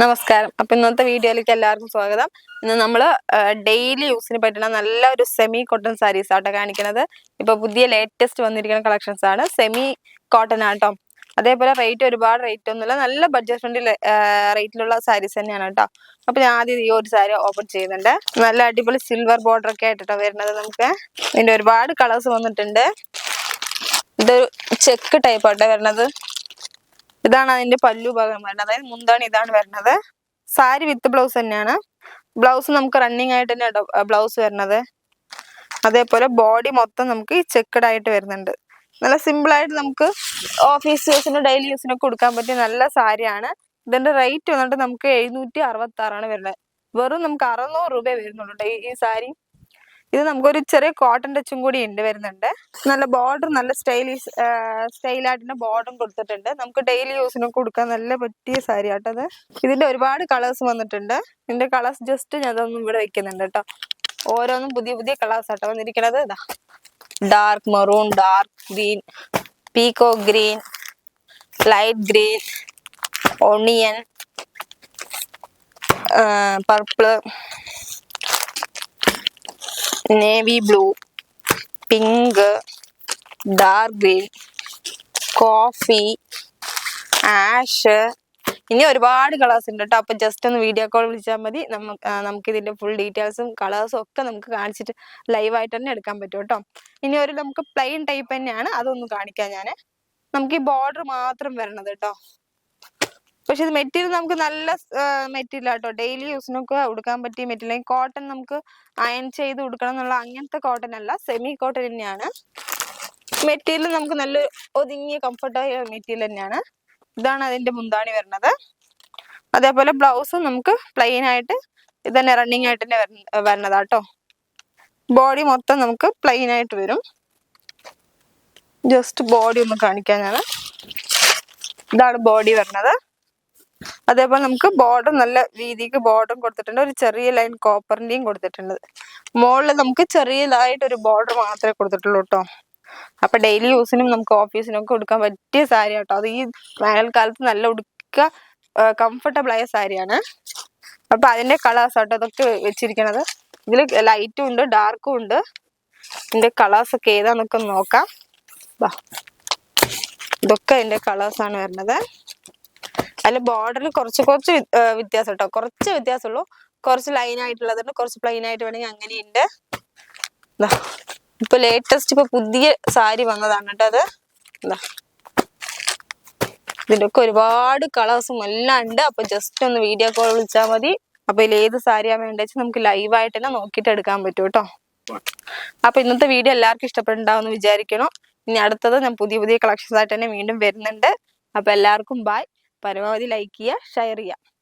നമസ്കാരം. അപ്പൊ ഇന്നത്തെ വീഡിയോയിലേക്ക് എല്ലാവർക്കും സ്വാഗതം. ഇന്ന് നമ്മൾ ഡെയിലി യൂസിന് പറ്റുന്ന നല്ലൊരു സെമി കോട്ടൺ സാരീസ് ആട്ടോ കാണിക്കുന്നത്. ഇപ്പൊ പുതിയ ലേറ്റസ്റ്റ് വന്നിരിക്കുന്ന കളക്ഷൻസ് ആണ്. സെമി കോട്ടൺ ആട്ടോ. അതേപോലെ റേറ്റ് ഒരുപാട് റേറ്റ് ഒന്നുമില്ല, നല്ല ബഡ്ജറ്റ് ഫ്രണ്ട്ലി റേറ്റിലുള്ള സാരീസ് തന്നെയാണ് കേട്ടോ. അപ്പൊ ഞാൻ ആദ്യം ഈ ഒരു സാരി ഓപ്പൺ ചെയ്യുന്നുണ്ട്. നല്ല അടിപൊളി സിൽവർ ബോർഡർ ഒക്കെ ആയിട്ടോ വരുന്നത്. നമുക്ക് ഇതിന്റെ ഒരുപാട് കളേഴ്സ് വന്നിട്ടുണ്ട്. ഇതൊരു ചെക്ക് ടൈപ്പ് ആട്ടോ വരുന്നത്. ഇതാണ് അതിന്റെ പല്ലു ഭാഗം വരുന്നത്, അതായത് മുന്താണി ഇതാണ് വരുന്നത്. സാരി വിത്ത് ബ്ലൗസ് തന്നെയാണ്. ബ്ലൗസ് നമുക്ക് റണ്ണിങ് ആയിട്ട് തന്നെ ബ്ലൗസ് വരുന്നത്. അതേപോലെ ബോഡി മൊത്തം നമുക്ക് ഈ ചെക്കഡ് ആയിട്ട് വരുന്നുണ്ട്. നല്ല സിമ്പിൾ ആയിട്ട് നമുക്ക് ഓഫീസ് യൂസിന് ഡെയിലി യൂസിനൊക്കെ കൊടുക്കാൻ പറ്റിയ നല്ല സാരിയാണ്. ഇതിന്റെ റേറ്റ് വന്നിട്ട് നമുക്ക് 766 വരുന്നത്. വെറും നമുക്ക് 600 രൂപ വരുന്നുണ്ട് ഈ സാരി. ഇത് നമുക്കൊരു ചെറിയ കോട്ടൺ ടച്ചും കൂടി വരുന്നുണ്ട്. നല്ല ബോർഡർ, നല്ല സ്റ്റൈലായിട്ട് ബോർഡറും കൊടുത്തിട്ടുണ്ട്. നമുക്ക് ഡെയിലി യൂസിനൊക്കെ കൊടുക്കാൻ നല്ല പറ്റിയ സാരി ആട്ടത്. ഇതിന്റെ ഒരുപാട് കളേഴ്സ് വന്നിട്ടുണ്ട്. ഇതിന്റെ കളേഴ്സ് ജസ്റ്റ് ഞാൻ അതൊന്നും ഇവിടെ വെക്കുന്നുണ്ട് കേട്ടോ. ഓരോന്നും പുതിയ പുതിയ കളേഴ്സ് ആട്ടോ വന്നിരിക്കുന്നത്. ഇതാ dark maroon, dark green, പീക്കോ green, light green, onion, purple, navy blue, pink, dark green, coffee, ash, ഇനി ഒരുപാട് കളേഴ്സ് ഉണ്ട് കേട്ടോ. അപ്പൊ ജസ്റ്റ് ഒന്ന് വീഡിയോ കോൾ വിളിച്ചാൽ മതി. നമുക്ക് ഇതിന്റെ ഫുൾ ഡീറ്റെയിൽസും കളേഴ്സും ഒക്കെ നമുക്ക് കാണിച്ചിട്ട് ലൈവായിട്ട് തന്നെ എടുക്കാൻ പറ്റും കേട്ടോ. ഇനി ഒരു നമുക്ക് പ്ലെയിൻ ടൈപ്പ് തന്നെയാണ്, അതൊന്നും കാണിക്കാം ഞാൻ. നമുക്ക് ഈ ബോർഡർ മാത്രം വരണത് കേട്ടോ. പക്ഷെ ഇത് മെറ്റീരിയൽ നമുക്ക് നല്ല മെറ്റീരിയൽ ആട്ടോ. ഡെയിലി യൂസിനൊക്കെ ഉടുക്കാൻ പറ്റിയ മെറ്റീരിയൽ. കോട്ടൺ നമുക്ക് അയൺ ചെയ്ത് കൊടുക്കണം എന്നുള്ള അങ്ങനത്തെ കോട്ടൺ അല്ല, സെമി കോട്ടൺ തന്നെയാണ്. മെറ്റീരിയൽ നമുക്ക് നല്ല ഒതുങ്ങിയ കംഫർട്ടായ മെറ്റീരിയൽ തന്നെയാണ്. ഇതാണ് അതിന്റെ മുന്താണി വരുന്നത്. അതേപോലെ ബ്ലൗസ് നമുക്ക് പ്ലെയിൻ ആയിട്ട് ഇതന്നെ റണ്ണിങ് ആയിട്ട് തന്നെ വരുന്നതാട്ടോ. ബോഡി മൊത്തം നമുക്ക് പ്ലെയിൻ ആയിട്ട് വരും. ജസ്റ്റ് ബോഡി ഒന്ന് കാണിക്കാൻ ഞാൻ. ഇതാണ് ബോഡി വരുന്നത്. അതേപോലെ നമുക്ക് ബോർഡർ നല്ല രീതിക്ക് ബോർഡറും കൊടുത്തിട്ടുണ്ട്. ഒരു ചെറിയ ലൈൻ കോപ്പറിന്റെയും കൊടുത്തിട്ടുണ്ട്. മുകളിൽ നമുക്ക് ചെറിയതായിട്ട് ഒരു ബോർഡർ മാത്രമേ കൊടുത്തിട്ടുള്ളൂ കേട്ടോ. അപ്പൊ ഡെയിലി യൂസിനും നമുക്ക് ഓഫീസിനും ഒക്കെ കൊടുക്കാൻ പറ്റിയ സാരി കേട്ടോ. അത് ഈ വേനൽക്കാലത്ത് നല്ല ഉടുക്ക കംഫർട്ടബിൾ ആയ സാരിയാണ്. അപ്പൊ അതിന്റെ കളേഴ്സ് ആട്ടോ ഇതൊക്കെ വെച്ചിരിക്കണത്. ഇതിൽ ലൈറ്റും ഉണ്ട്, ഡാർക്കും ഉണ്ട്. ഇതിന്റെ കളേഴ്സ് ഒക്കെ ഏതാന്നൊക്കെ നോക്കാം. ഇതൊക്കെ അതിന്റെ കളേഴ്സ് ആണ് വരുന്നത്. അതിൽ ബോർഡറിൽ കുറച്ച് വ്യത്യാസം കേട്ടോ. കുറച്ച് വ്യത്യാസമുള്ളൂ. കുറച്ച് ലൈൻ ആയിട്ടുള്ളതുണ്ട്, കുറച്ച് പ്ലെയിൻ ആയിട്ട് വേണമെങ്കിൽ അങ്ങനെയുണ്ട്. ഇപ്പൊ ലേറ്റസ്റ്റ് ഇപ്പൊ പുതിയ സാരി വന്നതാണ് കേട്ടോ അത്. ഇതിന്റെ ഒക്കെ ഒരുപാട് കളേഴ്സും എല്ലാം ഉണ്ട്. അപ്പൊ ജസ്റ്റ് ഒന്ന് വീഡിയോ കോൾ വിളിച്ചാൽ മതി. അപ്പൊ ഇതിൽ ഏത് സാരിയാ വേണ്ടത് നമുക്ക് ലൈവായിട്ട് തന്നെ നോക്കിയിട്ട് എടുക്കാൻ പറ്റും കേട്ടോ. അപ്പൊ ഇന്നത്തെ വീഡിയോ എല്ലാവർക്കും ഇഷ്ടപ്പെട്ടുണ്ടാവുമെന്ന് വിചാരിക്കണം. ഇനി അടുത്തത് ഞാൻ പുതിയ പുതിയ കളക്ഷൻസ് ആയിട്ട് തന്നെ വീണ്ടും വരുന്നുണ്ട്. അപ്പൊ എല്ലാവർക്കും ബൈ. പരമാവധി ലൈക്ക് ചെയ്യുക, ഷെയർ ചെയ്യുക.